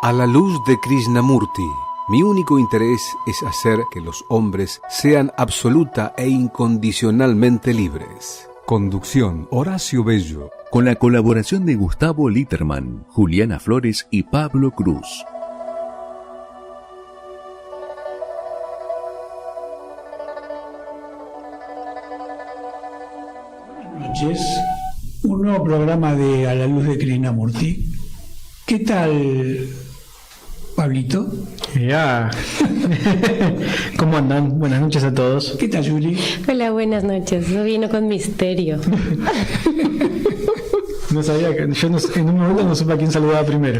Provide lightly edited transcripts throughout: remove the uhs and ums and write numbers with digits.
A la luz de Krishnamurti, mi único interés es hacer que los hombres sean absoluta e incondicionalmente libres. Conducción: Horacio Bello. Con la colaboración de Gustavo Litterman, Juliana Flores y Pablo Cruz. Buenas noches. Un nuevo programa de A la luz de Krishnamurti. ¿Qué tal, Pablito? Ya. ¿Cómo andan? Buenas noches a todos. ¿Qué tal, Juli? Hola, buenas noches. Yo vino con misterio. No sabía que yo en un momento no supe a quién saludaba primero.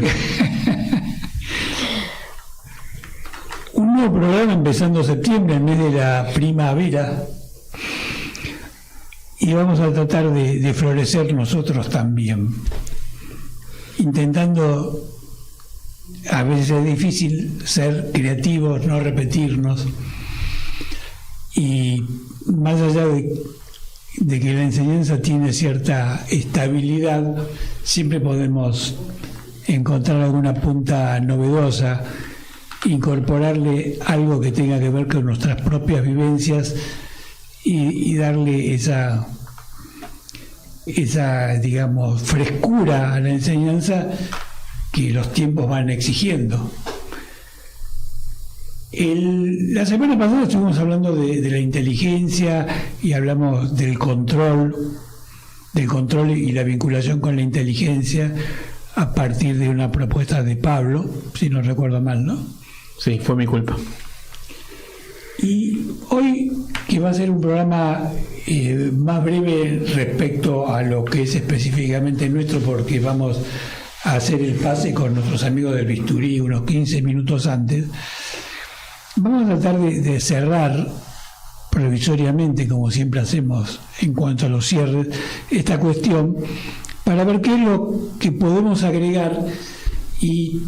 Un nuevo programa empezando septiembre, en mes de la primavera. Y vamos a tratar de florecer nosotros también. Intentando, a veces es difícil ser creativos, no repetirnos. Y más allá de que la enseñanza tiene cierta estabilidad, siempre podemos encontrar alguna punta novedosa, incorporarle algo que tenga que ver con nuestras propias vivencias y darle esa, digamos, frescura a la enseñanza que los tiempos van exigiendo. La semana pasada estuvimos hablando de la inteligencia y hablamos del control y la vinculación con la inteligencia a partir de una propuesta de Pablo, si no recuerdo mal, ¿no? Sí, fue mi culpa. Y hoy, que va a ser un programa más breve respecto a lo que es específicamente nuestro, porque vamos a hacer el pase con nuestros amigos del Bisturí unos 15 minutos antes, vamos a tratar de cerrar provisoriamente, como siempre hacemos en cuanto a los cierres, esta cuestión, para ver qué es lo que podemos agregar y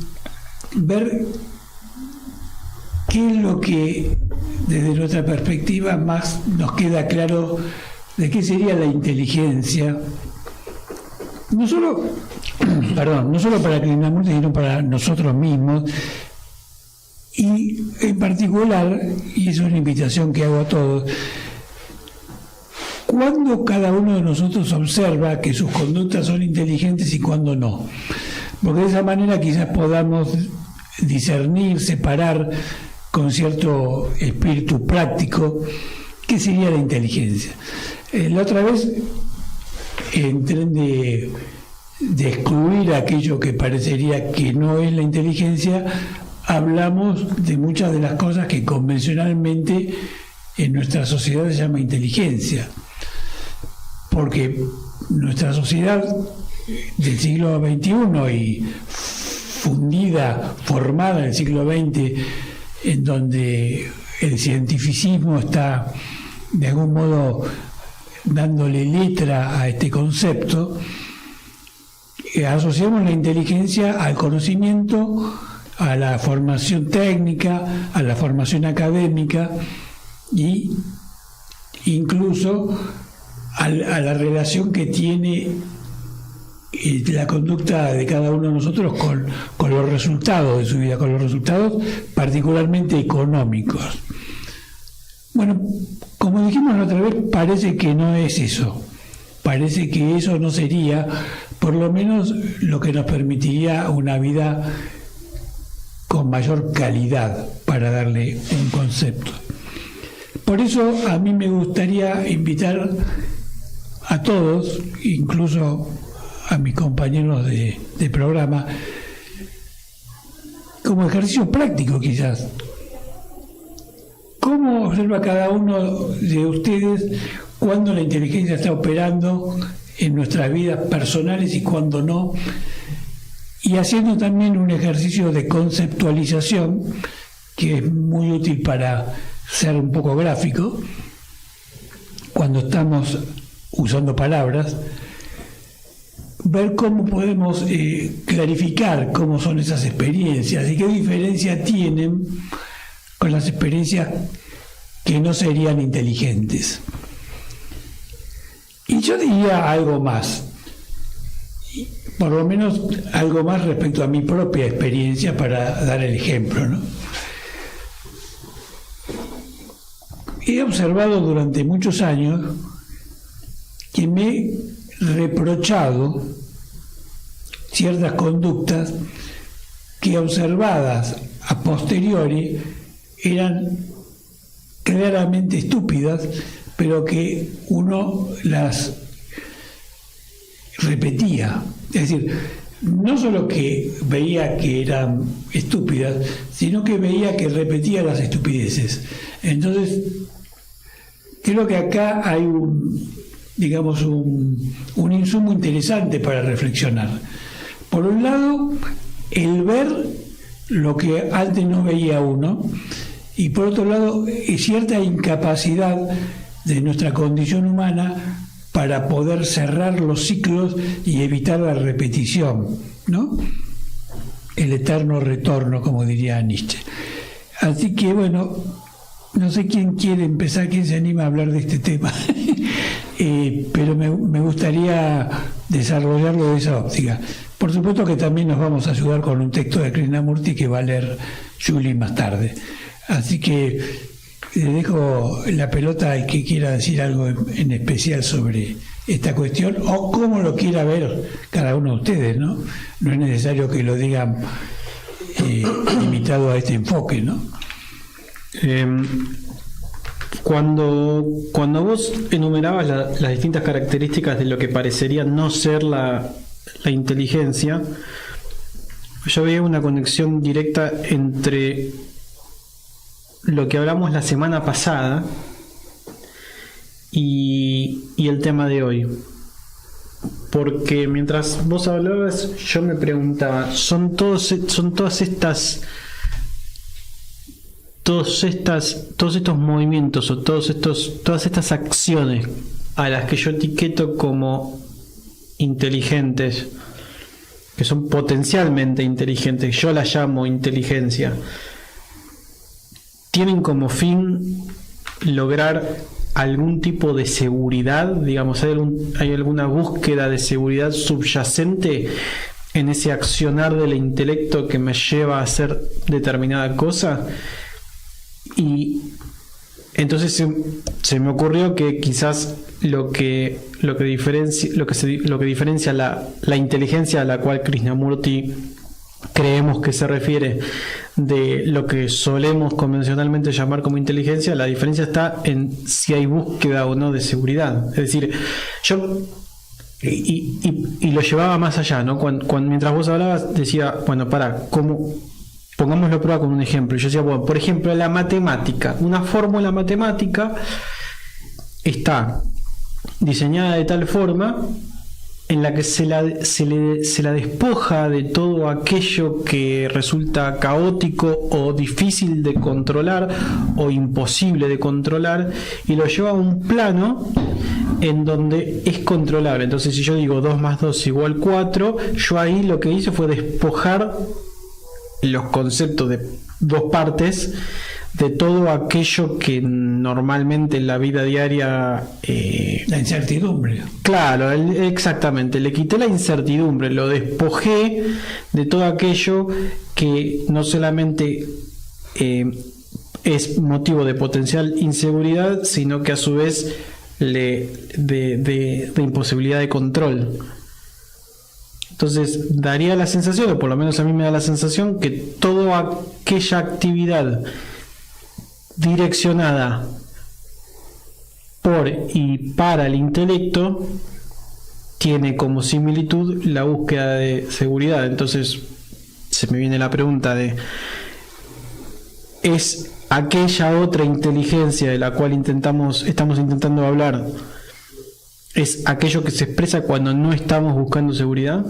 ver qué es lo que desde nuestra perspectiva más nos queda claro de qué sería la inteligencia, no solo para Krishnamurti, sino para nosotros mismos. Y en particular, y es una invitación que hago a todos, ¿cuándo cada uno de nosotros observa que sus conductas son inteligentes y cuándo no? Porque de esa manera quizás podamos discernir, separar con cierto espíritu práctico qué sería la inteligencia. La otra vez, en tren de excluir aquello que parecería que no es la inteligencia, hablamos de muchas de las cosas que convencionalmente en nuestra sociedad se llama inteligencia, porque nuestra sociedad del siglo XXI y formada en el siglo XX, en donde el cientificismo está de algún modo dándole letra a este concepto, asociamos la inteligencia al conocimiento, a la formación técnica, a la formación académica e incluso a la relación que tiene la conducta de cada uno de nosotros con los resultados de su vida, con los resultados particularmente económicos. Bueno, como dijimos la otra vez, parece que no es eso. Parece que eso no sería, por lo menos, lo que nos permitiría una vida con mayor calidad, para darle un concepto. Por eso a mí me gustaría invitar a todos, incluso a mis compañeros de programa, como ejercicio práctico quizás. ¿Cómo observa cada uno de ustedes cuándo la inteligencia está operando en nuestras vidas personales y cuándo no? Y haciendo también un ejercicio de conceptualización que es muy útil para ser un poco gráfico cuando estamos usando palabras, ver cómo podemos clarificar cómo son esas experiencias y qué diferencia tienen con las experiencias que no serían inteligentes. Y yo diría algo más. por lo menos algo más respecto a mi propia experiencia para dar el ejemplo, ¿no? He observado durante muchos años que me he reprochado ciertas conductas que, observadas a posteriori, eran claramente estúpidas, pero que uno las repetía. Es decir, no solo que veía que eran estúpidas, sino que veía que repetía las estupideces. Entonces, creo que acá hay un insumo interesante para reflexionar. Por un lado, el ver lo que antes no veía uno, y por otro lado, cierta incapacidad de nuestra condición humana para poder cerrar los ciclos y evitar la repetición, ¿no? El eterno retorno, como diría Nietzsche. Así que, bueno, no sé quién quiere empezar, quién se anima a hablar de este tema, pero me gustaría desarrollarlo de esa óptica. Por supuesto que también nos vamos a ayudar con un texto de Krishnamurti que va a leer Julie más tarde. Así que le dejo la pelota al que quiera decir algo en especial sobre esta cuestión, o cómo lo quiera ver cada uno de ustedes, ¿no? No es necesario que lo digan limitado a este enfoque, ¿no? Cuando vos enumerabas las distintas características de lo que parecería no ser la inteligencia, yo veía una conexión directa entre lo que hablamos la semana pasada y el tema de hoy. Porque mientras vos hablabas, yo me preguntaba, ¿son todos estos movimientos o todas estas acciones a las que yo etiqueto como inteligentes, que son potencialmente inteligentes, yo las llamo inteligencia, tienen como fin lograr algún tipo de seguridad? Digamos, ¿hay alguna búsqueda de seguridad subyacente en ese accionar del intelecto que me lleva a hacer determinada cosa? Y entonces se me ocurrió que quizás lo que diferencia la inteligencia a la cual Krishnamurti creemos que se refiere de lo que solemos convencionalmente llamar como inteligencia, la diferencia está en si hay búsqueda o no de seguridad. Es decir, yo y lo llevaba más allá, ¿no? Cuando mientras vos hablabas decía, bueno, ¿cómo? Pongámoslo a prueba con un ejemplo. Yo decía, bueno, por ejemplo, la matemática. Una fórmula matemática está diseñada de tal forma en la que se la despoja de todo aquello que resulta caótico o difícil de controlar o imposible de controlar, y lo lleva a un plano en donde es controlable. Entonces, si yo digo 2 más 2 igual 4, yo ahí lo que hice fue despojar los conceptos de dos partes de todo aquello que normalmente en la vida diaria la incertidumbre. Claro, exactamente, le quité la incertidumbre, lo despojé de todo aquello que no solamente es motivo de potencial inseguridad, sino que a su vez de imposibilidad de control. Entonces daría la sensación, o por lo menos a mí me da la sensación, que toda aquella actividad direccionada por y para el intelecto tiene como similitud la búsqueda de seguridad. Entonces se me viene la pregunta de: ¿es aquella otra inteligencia de la cual estamos intentando hablar, es aquello que se expresa cuando no estamos buscando seguridad?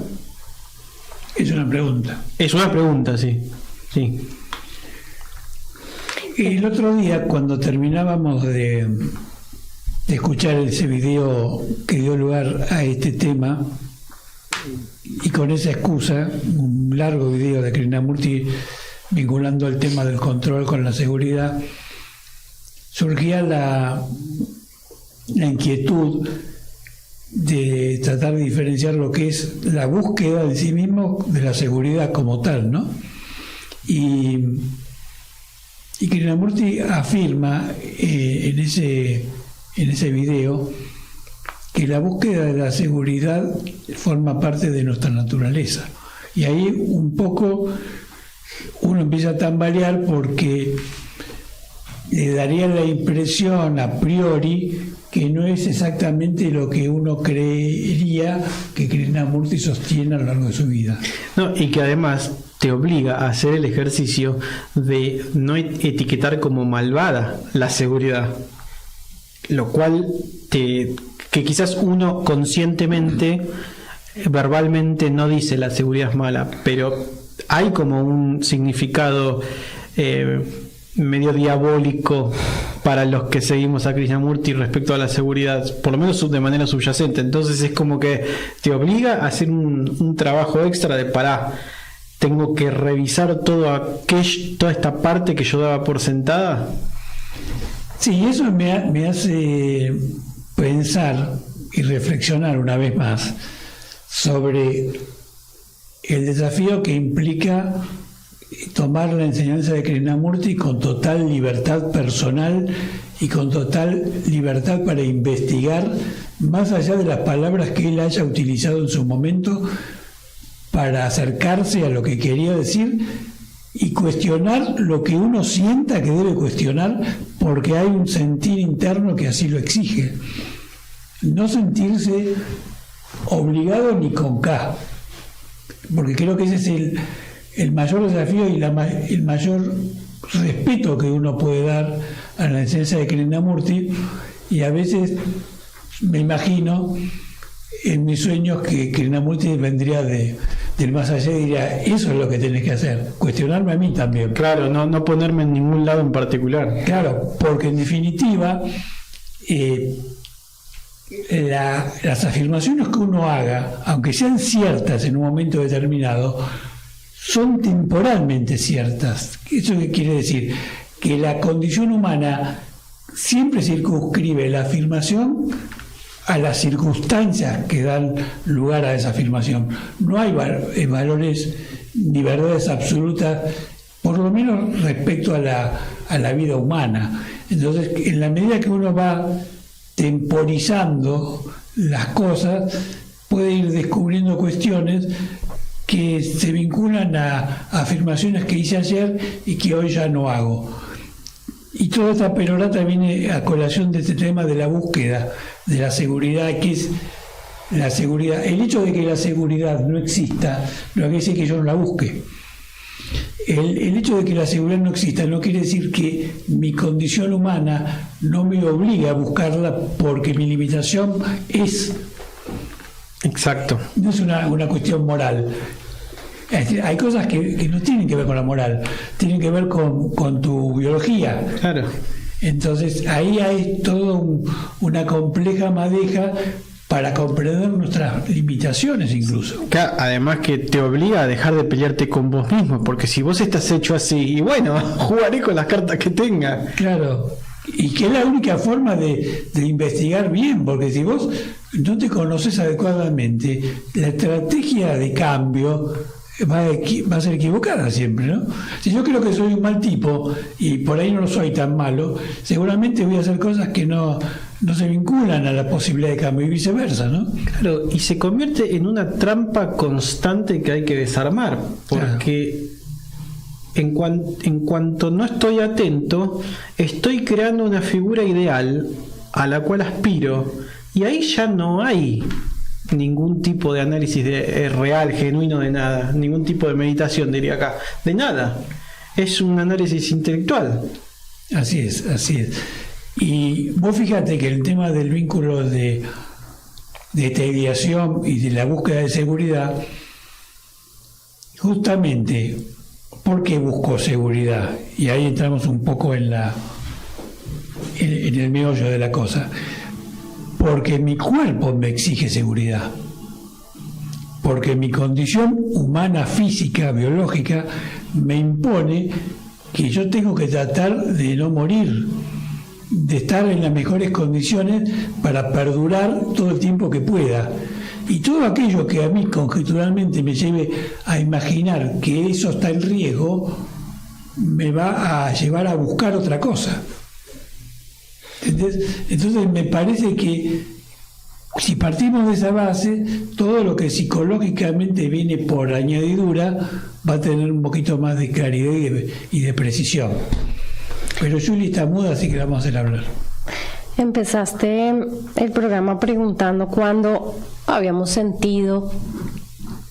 Es una pregunta. Es una pregunta, sí. Sí. El otro día, cuando terminábamos de escuchar ese video que dio lugar a este tema, y con esa excusa, un largo video de Krishnamurti vinculando el tema del control con la seguridad, surgía la inquietud de tratar de diferenciar lo que es la búsqueda de sí mismo de la seguridad como tal, ¿no? Y Krishnamurti afirma en ese video que la búsqueda de la seguridad forma parte de nuestra naturaleza. Y ahí un poco uno empieza a tambalear porque le daría la impresión a priori que no es exactamente lo que uno creería que Krishnamurti sostiene a lo largo de su vida. No, y que además te obliga a hacer el ejercicio de no etiquetar como malvada la seguridad, lo cual que quizás uno conscientemente, verbalmente no dice la seguridad es mala, pero hay como un significado medio diabólico para los que seguimos a Krishnamurti respecto a la seguridad, por lo menos de manera subyacente. Entonces es como que te obliga a hacer un trabajo extra de tengo que revisar toda esta parte que yo daba por sentada. Sí, eso me hace pensar y reflexionar una vez más sobre el desafío que implica tomar la enseñanza de Krishnamurti con total libertad personal y con total libertad para investigar más allá de las palabras que él haya utilizado en su momento para acercarse a lo que quería decir y cuestionar lo que uno sienta que debe cuestionar porque hay un sentir interno que así lo exige. No sentirse obligado ni con K, porque creo que ese es el mayor desafío y el mayor respeto que uno puede dar a la enseñanza de Krishnamurti. Y a veces me imagino en mis sueños que Krishnamurti vendría del más allá y diría: eso es lo que tenés que hacer, cuestionarme a mí también. Claro, no ponerme en ningún lado en particular. Claro, porque en definitiva las afirmaciones que uno haga, aunque sean ciertas en un momento determinado, son temporalmente ciertas. ¿Eso qué quiere decir? Que la condición humana siempre circunscribe la afirmación a las circunstancias que dan lugar a esa afirmación. No hay valores ni verdades absolutas, por lo menos respecto a la vida humana. Entonces, en la medida que uno va temporizando las cosas, puede ir descubriendo cuestiones que se vinculan a afirmaciones que hice ayer y que hoy ya no hago. Y toda esta perorata viene a colación de este tema de la búsqueda de la seguridad, que es la seguridad. El hecho de que la seguridad no exista no quiere decir que yo no la busque. El hecho de que la seguridad no exista no quiere decir que mi condición humana no me obligue a buscarla porque mi limitación es... Exacto. No es una cuestión moral. Hay cosas que no tienen que ver con la moral, tienen que ver con tu biología. Claro. Entonces ahí hay toda una compleja madeja para comprender nuestras limitaciones incluso. Claro, además que te obliga a dejar de pelearte con vos mismo, porque si vos estás hecho así, y bueno, jugaré con las cartas que tenga. Claro. Y que es la única forma de investigar bien, porque si vos no te conoces adecuadamente, la estrategia de cambio va a ser equivocada siempre, ¿no? Si yo creo que soy un mal tipo y por ahí no lo soy tan malo, seguramente voy a hacer cosas que no se vinculan a la posibilidad de cambio y viceversa, ¿no? Claro, y se convierte en una trampa constante que hay que desarmar, porque en cuanto no estoy atento, estoy creando una figura ideal a la cual aspiro, y ahí ya no hay ningún tipo de análisis real, genuino de nada, ningún tipo de meditación, diría acá, de nada. Es un análisis intelectual. Así es. Y vos fíjate que el tema del vínculo de esta ideación y de la búsqueda de seguridad, justamente, ¿por qué busco seguridad? Y ahí entramos un poco en el meollo de la cosa. Porque mi cuerpo me exige seguridad. Porque mi condición humana, física, biológica, me impone que yo tengo que tratar de no morir. de estar en las mejores condiciones para perdurar todo el tiempo que pueda. Y todo aquello que a mí conjeturalmente me lleve a imaginar que eso está en riesgo, me va a llevar a buscar otra cosa. ¿Entendés? Entonces me parece que si partimos de esa base, todo lo que psicológicamente viene por añadidura va a tener un poquito más de claridad y de precisión. Pero Julie está muda, así que la vamos a hacer hablar. Empezaste el programa preguntando cuándo habíamos sentido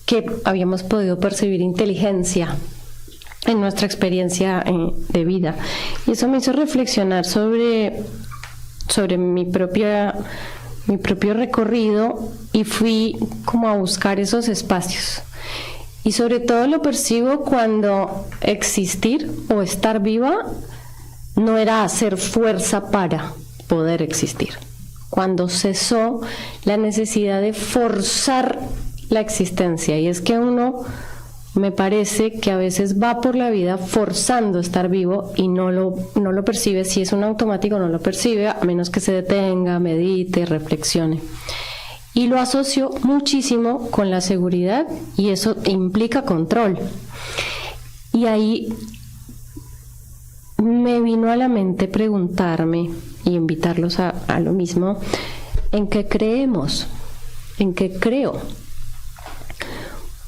que habíamos podido percibir inteligencia en nuestra experiencia de vida. Y eso me hizo reflexionar sobre mi propio recorrido, y fui como a buscar esos espacios. Y sobre todo lo percibo cuando existir o estar viva no era hacer fuerza para poder existir. Cuando cesó la necesidad de forzar la existencia. Y es que uno, me parece que a veces va por la vida forzando estar vivo y no lo percibe. Si es un automático, no lo percibe, a menos que se detenga, medite, reflexione. Y lo asocio muchísimo con la seguridad, y eso implica control. Y ahí me vino a la mente preguntarme y invitarlos a lo mismo: ¿en qué creemos? ¿En qué creo?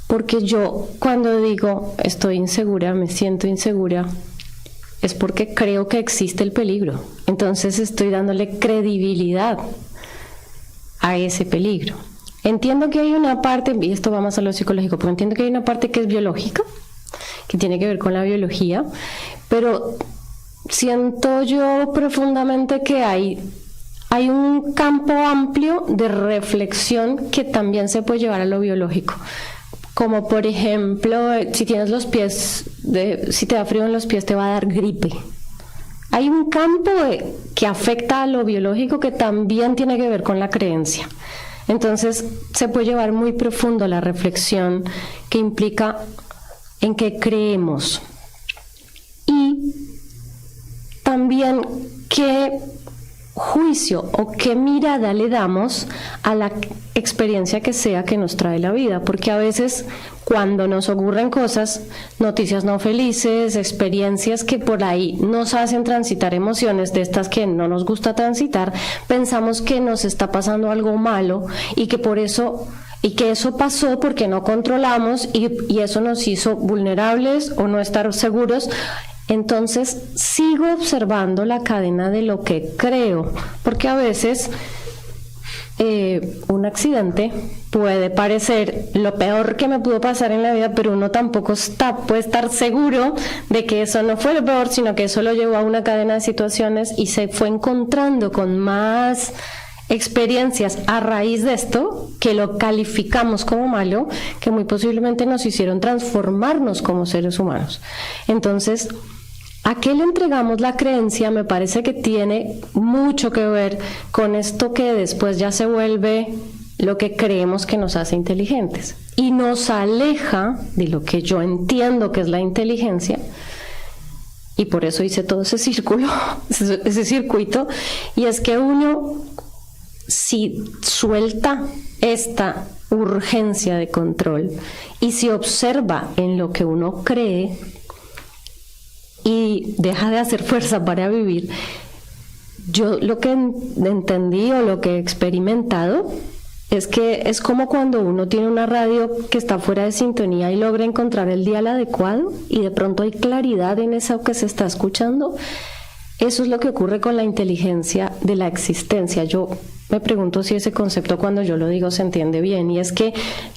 Porque yo, cuando digo estoy insegura, me siento insegura, es porque creo que existe el peligro. Entonces estoy dándole credibilidad a ese peligro. Entiendo que hay una parte, y esto va más a lo psicológico, pero entiendo que hay una parte que es biológica, que tiene que ver con la biología, pero siento yo profundamente que hay un campo amplio de reflexión que también se puede llevar a lo biológico. Como por ejemplo, si tienes los pies, si te da frío en los pies, te va a dar gripe. Hay un campo que afecta a lo biológico que también tiene que ver con la creencia. Entonces se puede llevar muy profundo la reflexión que implica en qué creemos. Y también qué juicio o qué mirada le damos a la experiencia que sea que nos trae la vida, porque a veces cuando nos ocurren cosas, noticias no felices, experiencias que por ahí nos hacen transitar emociones de estas que no nos gusta transitar, pensamos que nos está pasando algo malo y que por eso pasó porque no controlamos y eso nos hizo vulnerables o no estar seguros. Entonces sigo observando la cadena de lo que creo, porque a veces un accidente puede parecer lo peor que me pudo pasar en la vida, pero uno tampoco puede estar seguro de que eso no fue lo peor, sino que eso lo llevó a una cadena de situaciones y se fue encontrando con más experiencias a raíz de esto que lo calificamos como malo, que muy posiblemente nos hicieron transformarnos como seres humanos. Entonces, ¿a qué le entregamos la creencia? Me parece que tiene mucho que ver con esto que después ya se vuelve lo que creemos que nos hace inteligentes y nos aleja de lo que yo entiendo que es la inteligencia. Y por eso hice todo ese círculo, ese circuito, y es que uno, si suelta esta urgencia de control y si observa en lo que uno cree y deja de hacer fuerza para vivir, yo lo que entendí o lo que he experimentado es que es como cuando uno tiene una radio que está fuera de sintonía y logra encontrar el dial adecuado y de pronto hay claridad en eso que se está escuchando. Eso es lo que ocurre con la inteligencia de la existencia. Yo me pregunto si ese concepto cuando yo lo digo se entiende bien, y es que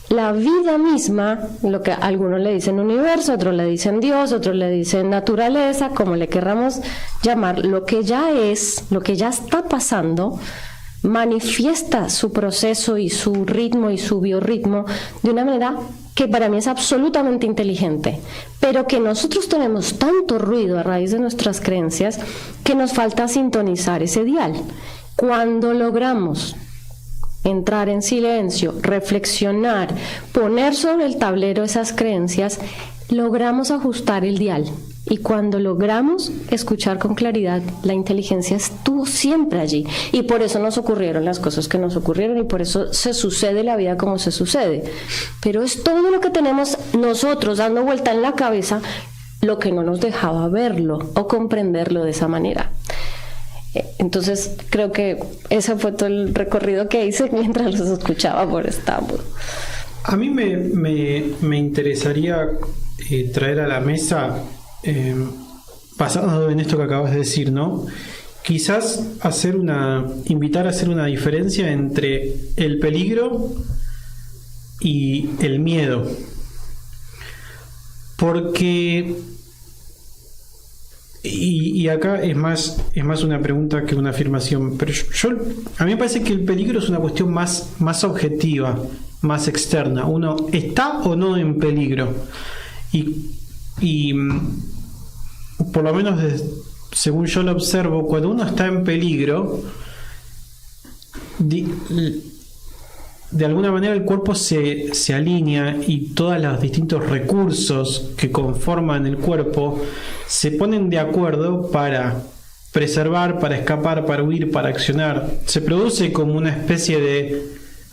la vida misma, lo que algunos le dicen universo, otros le dicen Dios, otros le dicen naturaleza, como le querramos llamar, lo que ya es, lo que ya está pasando, manifiesta su proceso y su ritmo y su biorritmo de una manera que para mí es absolutamente inteligente, pero que nosotros tenemos tanto ruido a raíz de nuestras creencias que nos falta sintonizar ese dial. Cuando logramos entrar en silencio, reflexionar, poner sobre el tablero esas creencias, logramos ajustar el dial Y cuando logramos escuchar con claridad, la inteligencia estuvo siempre allí. Y por eso nos ocurrieron las cosas que nos ocurrieron y por eso se sucede la vida como se sucede. Pero es todo lo que tenemos nosotros dando vuelta en la cabeza lo que no nos dejaba verlo o comprenderlo de esa manera. Entonces creo que ese fue todo el recorrido que hice mientras los escuchaba por Estambul. A mí me interesaría traer a la mesa, basado en esto que acabas de decir, ¿no? Quizás invitar a hacer una diferencia entre el peligro y el miedo. Porque, y acá es más una pregunta que una afirmación, pero a mí me parece que el peligro es una cuestión más objetiva, más externa. Uno está o no en peligro. Y por lo menos según yo lo observo, cuando uno está en peligro, de alguna manera el cuerpo se alinea y todos los distintos recursos que conforman el cuerpo se ponen de acuerdo para preservar, para escapar, para huir, para accionar. Se produce como una especie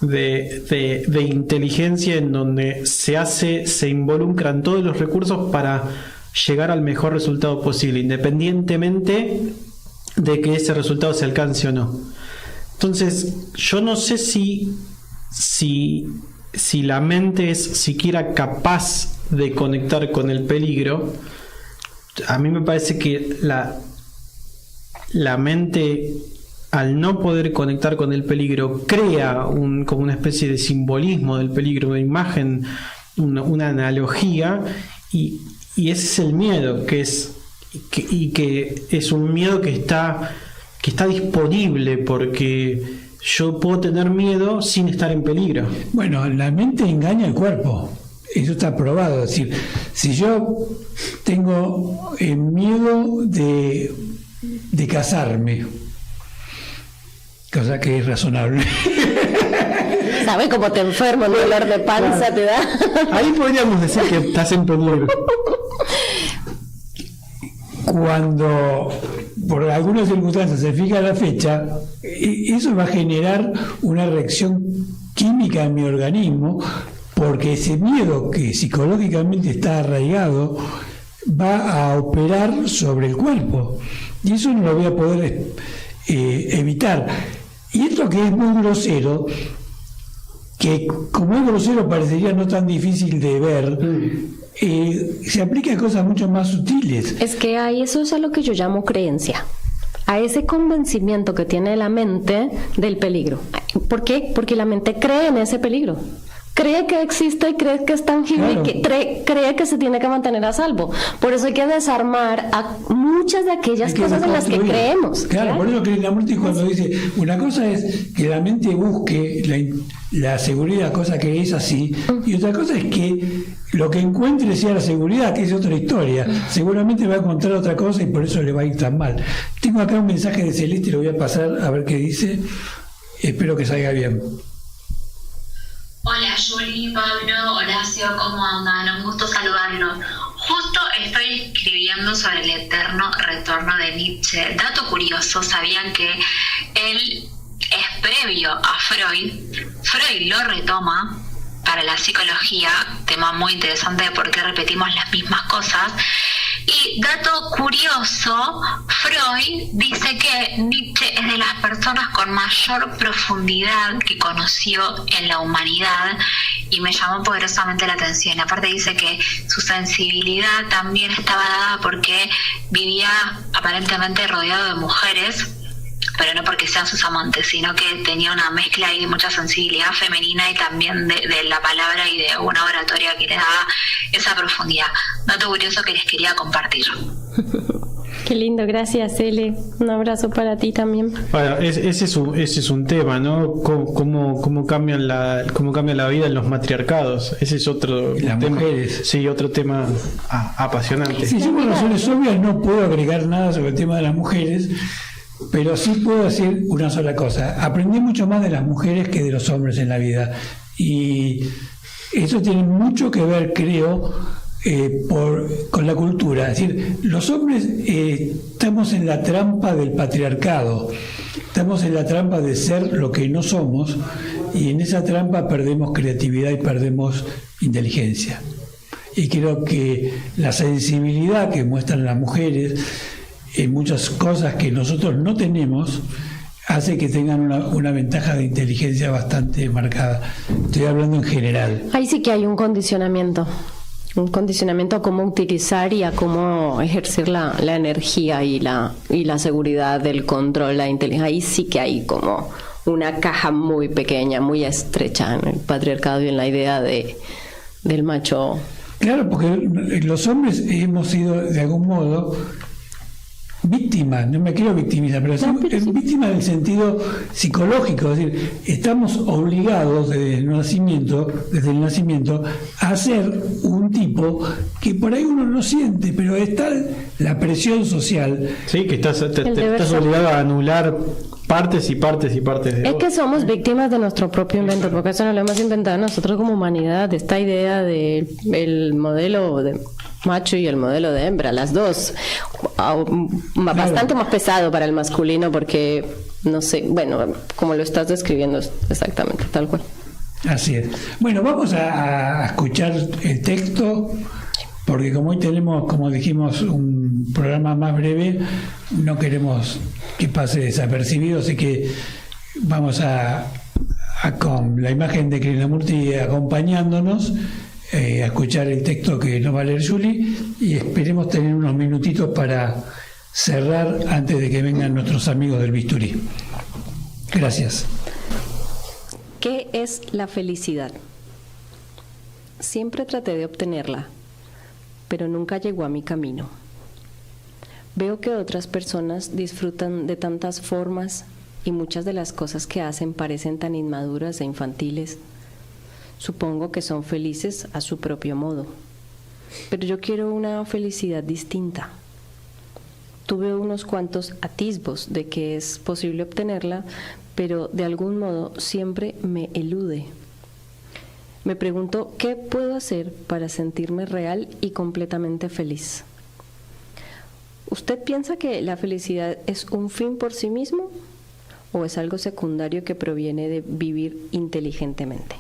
de inteligencia en donde se involucran todos los recursos para llegar al mejor resultado posible, independientemente de que ese resultado se alcance o no. Entonces, yo no sé si la mente es siquiera capaz de conectar con el peligro. A mí me parece que la mente, al no poder conectar con el peligro, crea como una especie de simbolismo del peligro, una imagen, una analogía, y ese es el miedo, que es un miedo que está disponible, porque yo puedo tener miedo sin estar en peligro. Bueno, la mente engaña al cuerpo. Eso está probado. Es decir, si yo tengo miedo de casarme, cosa que es razonable. ¿Sabes cómo te enfermo? Un dolor de panza te da. Ahí podríamos decir que estás en peligro. Cuando por algunas circunstancias se fija la fecha, eso va a generar una reacción química en mi organismo, porque ese miedo que psicológicamente está arraigado va a operar sobre el cuerpo, y eso no lo voy a poder evitar. Y esto que es muy grosero, que como es grosero parecería no tan difícil de ver, se aplica a cosas mucho más sutiles. Es que ahí eso es a lo que yo llamo creencia, a ese convencimiento que tiene la mente del peligro. ¿Por qué? Porque la mente cree en ese peligro. Cree que existe y cree que es tangible, claro, y cree que se tiene que mantener a salvo. Por eso hay que desarmar a muchas de aquellas cosas en las que creemos. Claro, por eso Krishnamurti cuando dice, una cosa es que la mente busque la seguridad, cosa que es así, y otra cosa es que lo que encuentre sea la seguridad, que es otra historia. Seguramente va a encontrar otra cosa y por eso le va a ir tan mal. Tengo acá un mensaje de Celeste, lo voy a pasar a ver qué dice. Espero que salga bien. Hola Juli, Pablo, Horacio, ¿cómo andan? Un gusto saludarlos. Justo estoy escribiendo sobre el eterno retorno de Nietzsche. Dato curioso, ¿sabían que él es previo a Freud? Freud lo retoma para la psicología, tema muy interesante de por qué repetimos las mismas cosas. Y dato curioso, Freud dice que Nietzsche es de las personas con mayor profundidad que conoció en la humanidad, y me llamó poderosamente la atención. Aparte dice que su sensibilidad también estaba dada porque vivía aparentemente rodeado de mujeres, pero no porque sean sus amantes, sino que tenía una mezcla ahí de mucha sensibilidad femenina y también de la palabra y de una oratoria que le daba esa profundidad. Dato curioso que les quería compartir. Qué lindo, gracias Ele. Un abrazo para ti también. Bueno, ese es un tema, ¿no? ¿Cómo cambia la vida en los matriarcados? Ese es otro tema. Mujeres. Sí, otro tema apasionante. Sí, yo por razones obvias no puedo agregar nada sobre el tema de las mujeres, pero sí puedo decir una sola cosa. Aprendí mucho más de las mujeres que de los hombres en la vida. Y eso tiene mucho que ver, creo, con la cultura. Es decir, los hombres estamos en la trampa del patriarcado, estamos en la trampa de ser lo que no somos, y en esa trampa perdemos creatividad y perdemos inteligencia. Y creo que la sensibilidad que muestran las mujeres en muchas cosas que nosotros no tenemos hace que tengan una ventaja de inteligencia bastante marcada. Estoy hablando en general. Ahí sí que hay un condicionamiento a cómo utilizar y a cómo ejercer la energía y la seguridad, el control, la inteligencia. Ahí sí que hay como una caja muy pequeña, muy estrecha en el patriarcado y en la idea del macho. Claro, porque los hombres hemos sido de algún modo víctimas, no me quiero victimizar, pero víctimas en el sentido psicológico, es decir, estamos obligados desde el nacimiento a ser un tipo que por ahí uno no siente, pero está la presión social. Sí, que estás obligado a anular partes y partes y partes de Es que somos víctimas de nuestro propio invento, porque eso no lo hemos inventado nosotros como humanidad, esta idea del modelo de macho y el modelo de hembra, las dos, bastante más pesado para el masculino porque, no sé, bueno, como lo estás describiendo exactamente, tal cual. Así es. Bueno, vamos a escuchar el texto, porque como hoy tenemos, como dijimos, un programa más breve, no queremos que pase desapercibido, así que vamos a con la imagen de Krishnamurti acompañándonos, a escuchar el texto que nos va a leer Julie, y esperemos tener unos minutitos para cerrar antes de que vengan nuestros amigos del bisturí. Gracias. ¿Qué es la felicidad? Siempre traté de obtenerla, pero nunca llegó a mi camino. Veo que otras personas disfrutan de tantas formas y muchas de las cosas que hacen parecen tan inmaduras e infantiles. Supongo que son felices a su propio modo, pero yo quiero una felicidad distinta. Tuve unos cuantos atisbos de que es posible obtenerla, pero de algún modo siempre me elude. Me pregunto qué puedo hacer para sentirme real y completamente feliz. ¿Usted piensa que la felicidad es un fin por sí mismo o es algo secundario que proviene de vivir inteligentemente?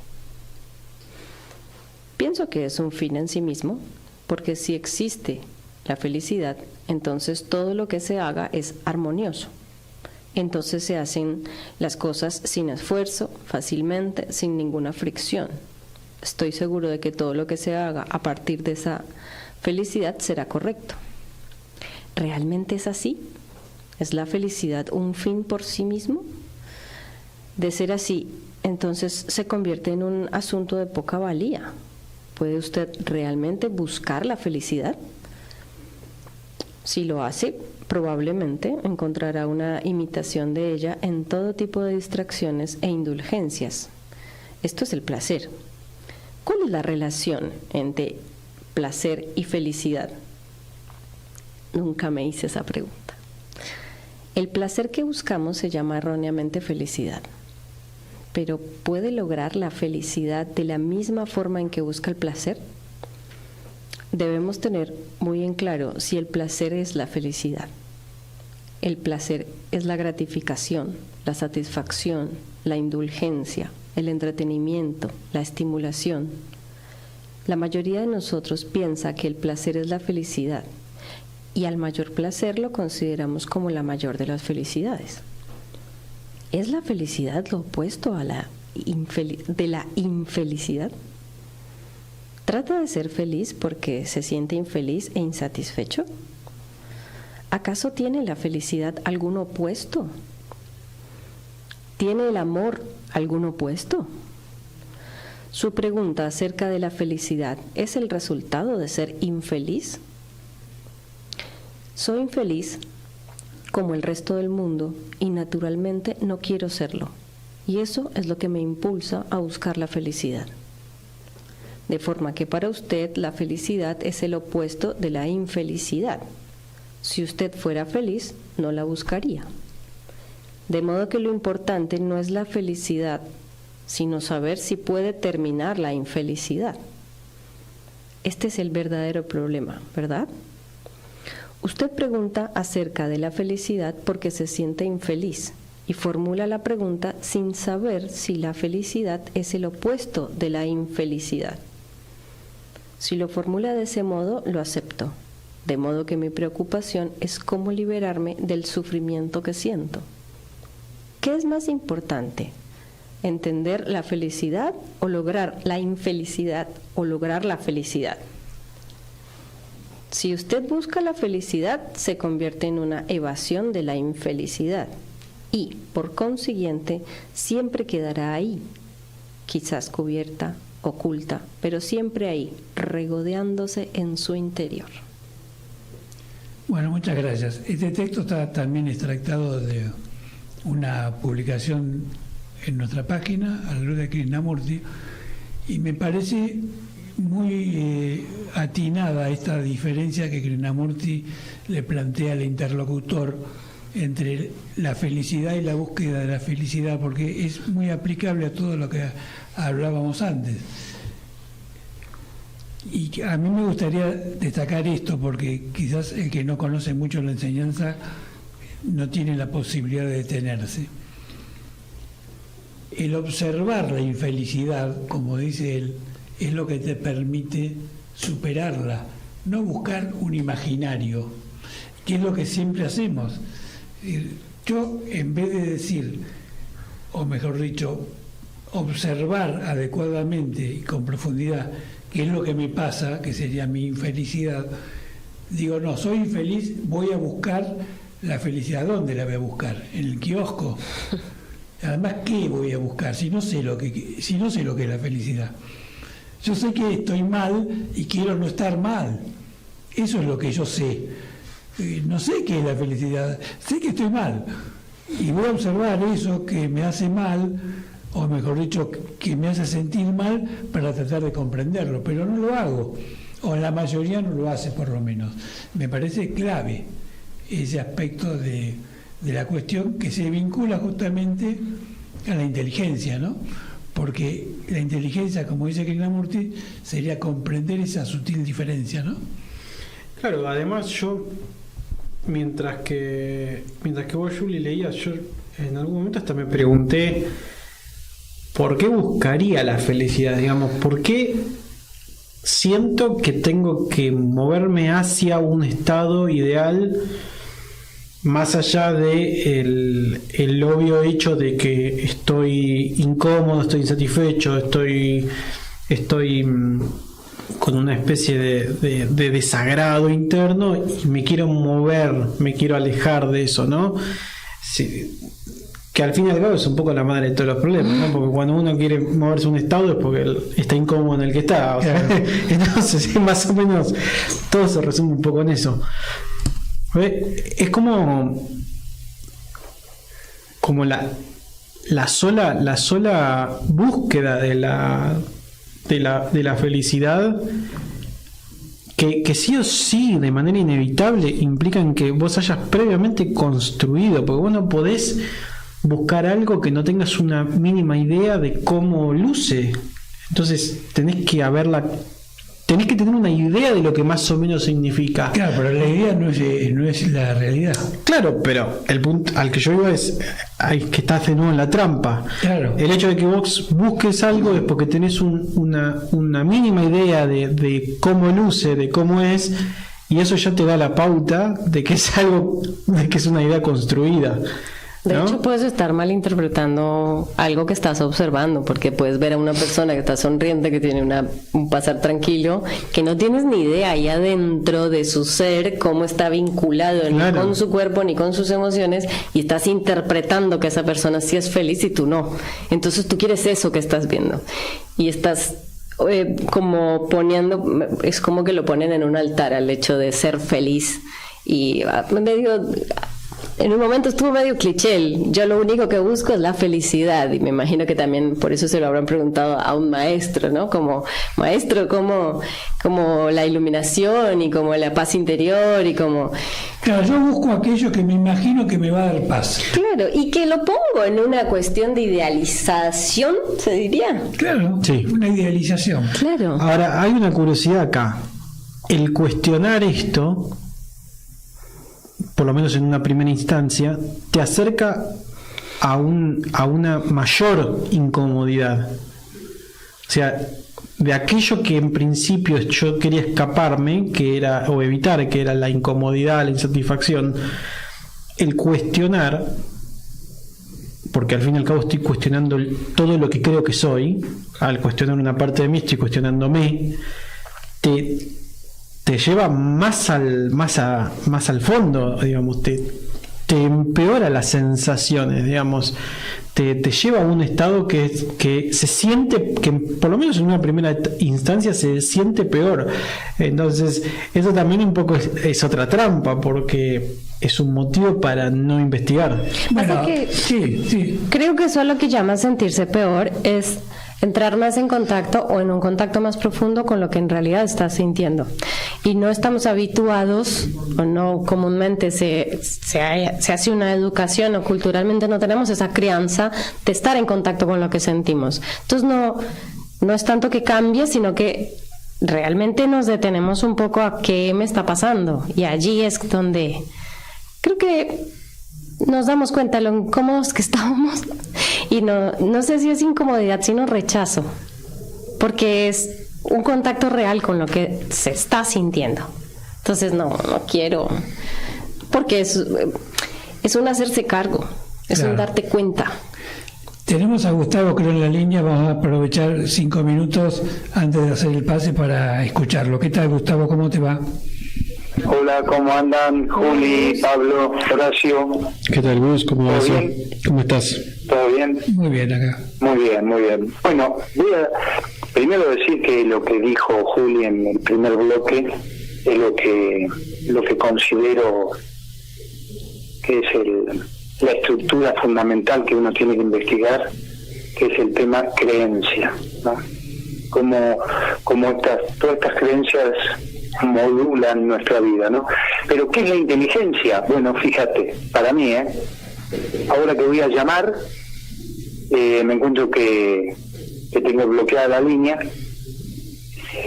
Pienso que es un fin en sí mismo, porque si existe la felicidad, entonces todo lo que se haga es armonioso. Entonces se hacen las cosas sin esfuerzo, fácilmente, sin ninguna fricción. Estoy seguro de que todo lo que se haga a partir de esa felicidad será correcto. ¿Realmente es así? ¿Es la felicidad un fin por sí mismo? De ser así, entonces se convierte en un asunto de poca valía. ¿Puede usted realmente buscar la felicidad? Si lo hace, probablemente encontrará una imitación de ella en todo tipo de distracciones e indulgencias. Esto es el placer. ¿Cuál es la relación entre placer y felicidad? Nunca me hice esa pregunta. El placer que buscamos se llama erróneamente felicidad. Pero ¿puede lograr la felicidad de la misma forma en que busca el placer? Debemos tener muy en claro si el placer es la felicidad. El placer es la gratificación, la satisfacción, la indulgencia, el entretenimiento, la estimulación. La mayoría de nosotros piensa que el placer es la felicidad y al mayor placer lo consideramos como la mayor de las felicidades. ¿Es la felicidad lo opuesto a la infelicidad? ¿Trata de ser feliz porque se siente infeliz e insatisfecho? ¿Acaso tiene la felicidad algún opuesto? ¿Tiene el amor algún opuesto? Su pregunta acerca de la felicidad es el resultado de ser infeliz. Soy infeliz como el resto del mundo y naturalmente no quiero serlo. Y eso es lo que me impulsa a buscar la felicidad. De forma que para usted la felicidad es el opuesto de la infelicidad. Si usted fuera feliz, no la buscaría. De modo que lo importante no es la felicidad, sino saber si puede terminar la infelicidad. Este es el verdadero problema, ¿verdad? Usted pregunta acerca de la felicidad porque se siente infeliz y formula la pregunta sin saber si la felicidad es el opuesto de la infelicidad. Si lo formula de ese modo, lo acepto, de modo que mi preocupación es cómo liberarme del sufrimiento que siento. ¿Qué es más importante? ¿Entender la felicidad o lograr la infelicidad o lograr la felicidad? Si usted busca la felicidad, se convierte en una evasión de la infelicidad y, por consiguiente, siempre quedará ahí, quizás cubierta, oculta, pero siempre ahí, regodeándose en su interior. Bueno, muchas gracias. Este texto está también extractado de una publicación en nuestra página, a la luz de Krishnamurti, y me parece muy atinada esta diferencia que Krishnamurti le plantea al interlocutor entre la felicidad y la búsqueda de la felicidad, porque es muy aplicable a todo lo que hablábamos antes. Y a mí me gustaría destacar esto, porque quizás el que no conoce mucho la enseñanza no tiene la posibilidad de detenerse. El observar la infelicidad, como dice él, es lo que te permite superarla, no buscar un imaginario, que es lo que siempre hacemos. Yo, en vez de decir, o mejor dicho, observar adecuadamente y con profundidad qué es lo que me pasa, que sería mi infelicidad, digo, no, soy infeliz, voy a buscar la felicidad. ¿Dónde la voy a buscar? ¿En el kiosco? Además, ¿qué voy a buscar si no sé lo que es la felicidad? Yo sé que estoy mal y quiero no estar mal. Eso es lo que yo sé. No sé qué es la felicidad, sé que estoy mal. Y voy a observar eso que me hace mal, o mejor dicho, que me hace sentir mal, para tratar de comprenderlo, pero no lo hago. O la mayoría no lo hace, por lo menos. Me parece clave ese aspecto de la cuestión, que se vincula justamente a la inteligencia, ¿no? Porque la inteligencia, como dice Krishnamurti, sería comprender esa sutil diferencia, ¿no? Claro, además yo, mientras que vos, Juli, leías, yo en algún momento hasta me pregunté ¿por qué buscaría la felicidad? Digamos, ¿por qué siento que tengo que moverme hacia un estado ideal más allá de el obvio hecho de que estoy incómodo, estoy insatisfecho, estoy con una especie de desagrado interno y me quiero mover, me quiero alejar de eso, ¿no? Sí, que al fin y al cabo es un poco la madre de todos los problemas, ¿no? Porque cuando uno quiere moverse a un estado es porque está incómodo en el que está, o sea, entonces más o menos todo se resume un poco en eso. Es como la sola búsqueda de la felicidad que sí o sí, de manera inevitable, implican que vos hayas previamente construido, porque vos no podés buscar algo que no tengas una mínima idea de cómo luce. Entonces tenés que tener una idea de lo que más o menos significa. Claro, pero la idea no es la realidad. Claro, pero el punto al que yo iba es que estás de nuevo en la trampa. Claro. El hecho de que vos busques algo es porque tenés una mínima idea de cómo luce, de cómo es, y eso ya te da la pauta de que es algo, de que es una idea construida. De ¿no? hecho, puedes estar malinterpretando algo que estás observando, porque puedes ver a una persona que está sonriente, que tiene un pasar tranquilo, que no tienes ni idea ahí adentro de su ser, cómo está vinculado ni con su cuerpo ni con sus emociones, y estás interpretando que esa persona sí es feliz y tú no. Entonces tú quieres eso que estás viendo y estás como poniendo, es como que lo ponen en un altar al hecho de ser fez, y medio en un momento estuvo medio cliché. Yo lo único que busco es la felicidad, y me imagino que también por eso se lo habrán preguntado a un maestro, ¿no? Como maestro, como la iluminación y como la paz interior y como... Claro, yo busco aquello que me imagino que me va a dar paz. Claro, y que lo pongo en una cuestión de idealización, se diría. Claro, Sí. una idealización. Claro. Ahora, hay una curiosidad acá. El cuestionar esto, por lo menos en una primera instancia, te acerca a una mayor incomodidad. O sea, de aquello que en principio yo quería escaparme, que era, o evitar, que era la incomodidad, la insatisfacción, el cuestionar, porque al fin y al cabo estoy cuestionando todo lo que creo que soy, al cuestionar una parte de mí estoy cuestionándome, te lleva más al fondo, digamos, te empeora las sensaciones, digamos, te lleva a un estado que se siente, que por lo menos en una primera instancia se siente peor. Entonces, eso también un poco es otra trampa, porque es un motivo para no investigar. Bueno, que- sí. Creo que eso es lo que llama sentirse peor, es entrar más en contacto o en un contacto más profundo con lo que en realidad estás sintiendo. Y no estamos habituados, o no comúnmente se hace una educación, o culturalmente no tenemos esa crianza de estar en contacto con lo que sentimos. Entonces no es tanto que cambie, sino que realmente nos detenemos un poco a qué me está pasando. Y allí es donde creo que nos damos cuenta de lo incómodos que estábamos, y no sé si es incomodidad, sino rechazo, porque es un contacto real con lo que se está sintiendo. Entonces no quiero, porque es un hacerse cargo, es Claro. un darte cuenta. Tenemos a Gustavo, creo, en la línea. Vamos a aprovechar 5 minutos antes de hacer el pase para escucharlo. ¿Qué tal, Gustavo? ¿Cómo te va? Hola, ¿cómo andan? Juli, Pablo, Horacio. ¿Qué tal, Gus? ¿Cómo ¿Todo vas? bien? ¿Cómo estás? ¿Todo bien? Muy bien acá. Muy bien, muy bien. Bueno, voy a primero decir que lo que dijo Juli en el primer bloque es lo que considero que es la estructura fundamental que uno tiene que investigar, que es el tema creencia, ¿no? Como todas estas creencias modulan nuestra vida, ¿no? Pero ¿qué es la inteligencia? Bueno, fíjate, para mí, ahora que voy a llamar, me encuentro que tengo bloqueada la línea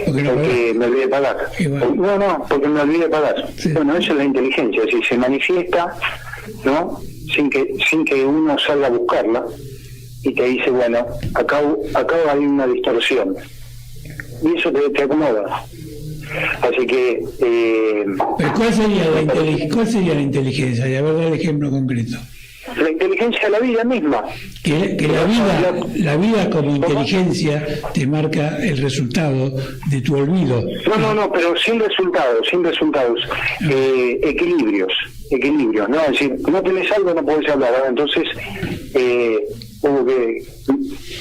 ¿Por qué no porque me olvidé de pagar. Igual. No, porque me olvidé de pagar. Sí. Bueno, eso es la inteligencia, si se manifiesta, ¿no? Sin que uno salga a buscarla y te dice, bueno, acá hay una distorsión. Y eso te acomoda. Así que... Pero ¿cuál sería la inteligencia? Y a ver, dar el ejemplo concreto. la inteligencia de la vida misma. Que la vida como inteligencia te marca el resultado de tu olvido. No, pero sin resultados. Equilibrios, ¿no? Es decir, no tenés algo, no podés hablar. ¿No? Entonces, hubo que...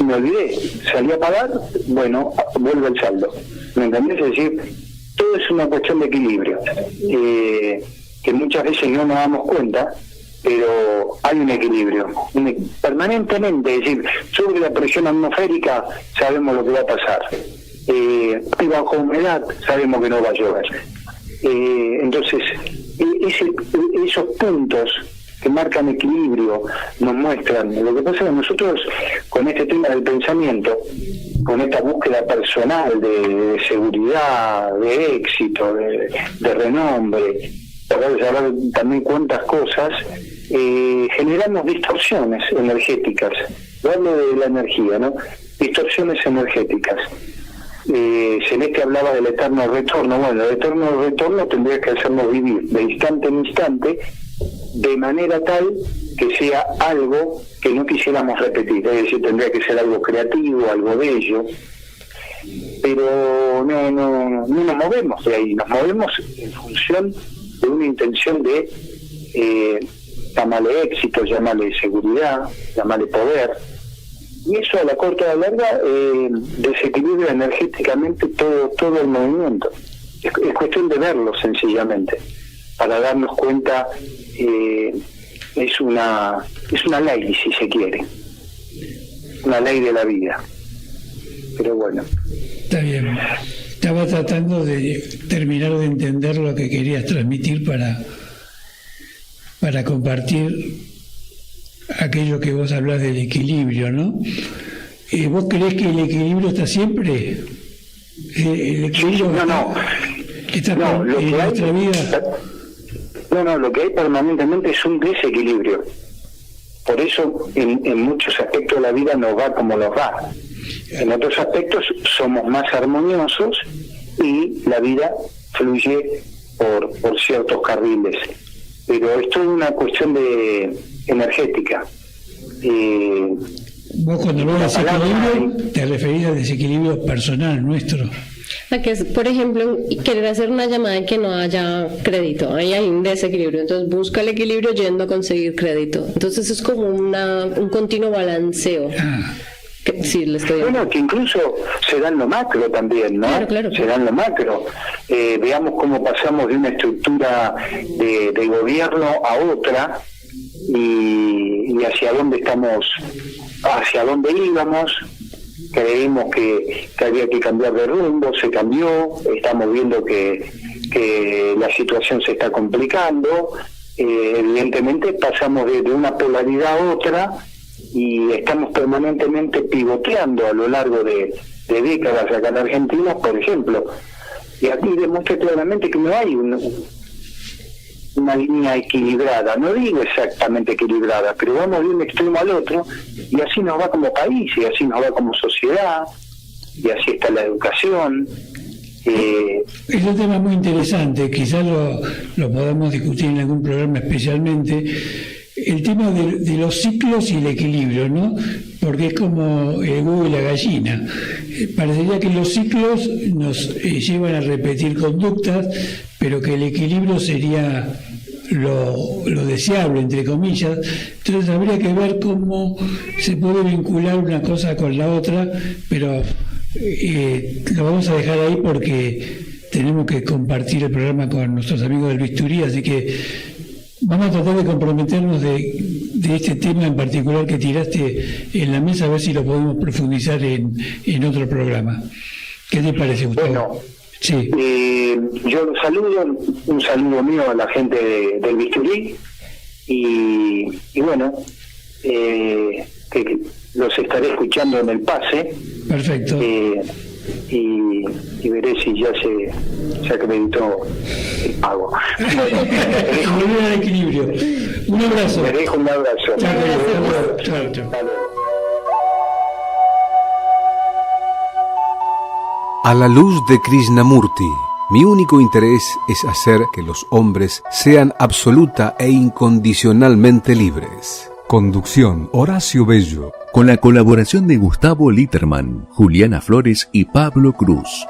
Me olvidé, salí a pagar, bueno, vuelve el saldo. ¿Me entendés? Es decir, todo es una cuestión de equilibrio, que muchas veces no nos damos cuenta, pero hay un equilibrio permanentemente. Es decir, sobre la presión atmosférica sabemos lo que va a pasar, y bajo humedad sabemos que no va a llover. Entonces esos puntos que marcan equilibrio nos muestran. Lo que pasa es que nosotros, con este tema del pensamiento, con esta búsqueda personal de seguridad, de éxito, de renombre, para saber también cuántas cosas, generamos distorsiones energéticas. Hablo de la energía, ¿no? Distorsiones energéticas. Celeste hablaba del eterno retorno. Bueno, el eterno retorno tendría que hacernos vivir de instante en instante, de manera tal que sea algo que no quisiéramos repetir. Es decir, tendría que ser algo creativo, algo bello, pero no nos movemos de ahí. Nos movemos en función de una intención de llamarle éxito, llamarle seguridad, llamarle poder, y eso a la corta y a la larga desequilibra energéticamente todo el movimiento. Es cuestión de verlo sencillamente, para darnos cuenta es una ley, si se quiere, una ley de la vida. Pero bueno, está bien. Estaba tratando de terminar de entender lo que querías transmitir para compartir aquello que vos hablas del equilibrio, ¿no? ¿Vos creés que el equilibrio está siempre? ¿El equilibrio está no, lo en que nuestra vida? No, lo que hay permanentemente es un desequilibrio. Por eso en muchos aspectos de la vida nos va como nos va. En otros aspectos somos más armoniosos y la vida fluye por ciertos carriles. Pero esto es una cuestión de energética. Vos cuando hablas de desequilibrio te referís al desequilibrio personal nuestro. Que es, por ejemplo, querer hacer una llamada y que no haya crédito. Ahí hay un desequilibrio. Entonces busca el equilibrio yendo a conseguir crédito. Entonces es como un continuo balanceo. Sí, le estoy bueno, que incluso se da en lo macro también, ¿no? Claro. Se da en lo macro. Veamos cómo pasamos de una estructura de gobierno a otra y hacia dónde estamos, hacia dónde íbamos. Creímos que había que cambiar de rumbo, se cambió, estamos viendo que la situación se está complicando, evidentemente pasamos de una polaridad a otra y estamos permanentemente pivoteando a lo largo de décadas acá en Argentina, por ejemplo, y aquí demuestra claramente que no hay una línea equilibrada, no digo exactamente equilibrada, pero vamos de un extremo al otro y así nos va como país y así nos va como sociedad y así está la educación. Es un tema muy interesante, quizás lo podamos discutir en algún programa especialmente, el tema de los ciclos y el equilibrio, ¿no? Porque es como el huevo y la gallina. Parecería que los ciclos nos llevan a repetir conductas, pero que el equilibrio sería lo deseable, entre comillas. Entonces habría que ver cómo se puede vincular una cosa con la otra, pero lo vamos a dejar ahí porque tenemos que compartir el programa con nuestros amigos del Bisturí, así que vamos a tratar de comprometernos de este tema en particular que tiraste en la mesa, a ver si lo podemos profundizar en otro programa. ¿Qué te parece, Gustavo? Bueno, sí. Yo un saludo mío a la gente del Bisturí y bueno, que los estaré escuchando en el pase. Perfecto. Y veré si ya se acreditó el pago. Volver al equilibrio. Un abrazo. Me dejo un abrazo. Chao. A la luz de Krishnamurti, mi único interés es hacer que los hombres sean absoluta e incondicionalmente libres. Conducción: Horacio Bello. Con la colaboración de Gustavo Litterman, Juliana Flores y Pablo Cruz.